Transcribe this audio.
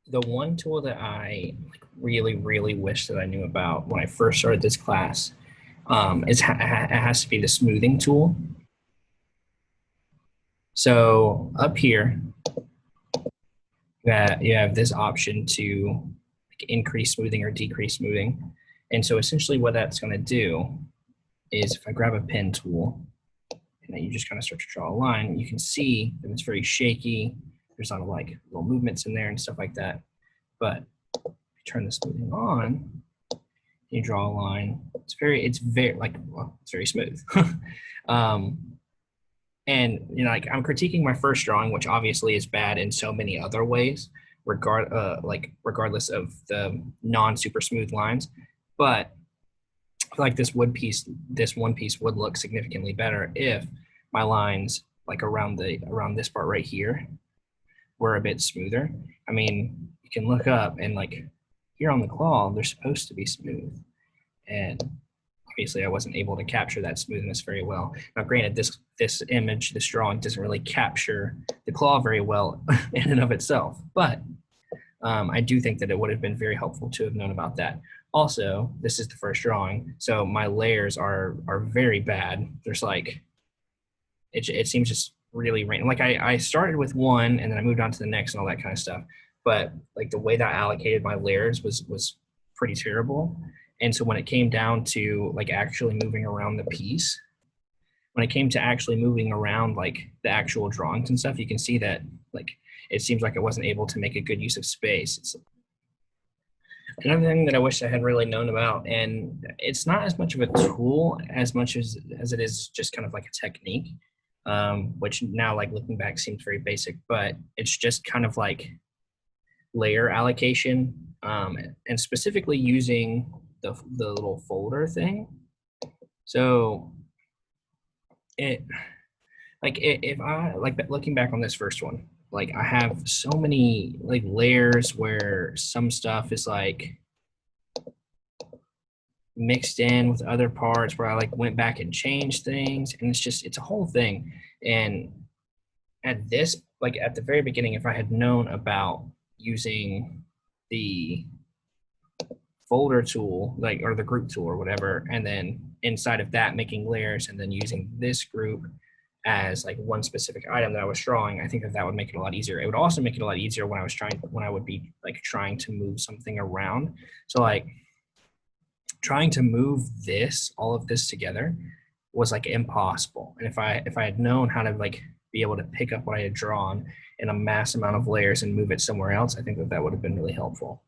the one tool that I like really wish that I knew about when I first started this class it has to be the smoothing tool. So up here, that you have this option to like increase smoothing or decrease smoothing. And so essentially what that's going to do is if I grab a pen tool and then you just kind of start to draw a line, you can see that it's very shaky. There's a lot of like little movements in there and stuff like that. But if you turn the smoothing on, you draw a line. It's very smooth. And like I'm critiquing my first drawing, which obviously is bad in so many other ways, regardless of the non-super smooth lines. But I feel like this one piece would look significantly better if my lines like around this part right here were a bit smoother. I mean, you can look up and like here on the claw, they're supposed to be smooth. And obviously I wasn't able to capture that smoothness very well. Now, granted, this drawing doesn't really capture the claw very well in and of itself, but I do think that it would have been very helpful to have known about that. Also, this is the first drawing, so my layers are very bad. There's like, it seems just really random. Like I started with one and then I moved on to the next and all that kind of stuff. But like the way that I allocated my layers was pretty terrible. And so when it came down to like actually moving around the piece, when it came to actually moving around like the actual drawings and stuff, you can see that like it seems like I wasn't able to make a good use of space. It's another thing that I wish I had really known about, and it's not as much of a tool as much as it is just kind of like a technique, which now like looking back seems very basic, but it's just kind of like layer allocation, and specifically using the little folder thing. So if I like looking back on this first one, like I have so many like layers where some stuff is like mixed in with other parts where I like went back and changed things, and it's a whole thing. And at this, like at the very beginning, if I had known about using the folder tool, like, or the group tool or whatever, and then inside of that making layers and then using this group as like one specific item that I was drawing, I think that would make it a lot easier. It would also make it a lot easier when I would be like trying to move something around. So like trying to move all of this together was like impossible. And if I had known how to like be able to pick up what I had drawn in a mass amount of layers and move it somewhere else, I think that would have been really helpful.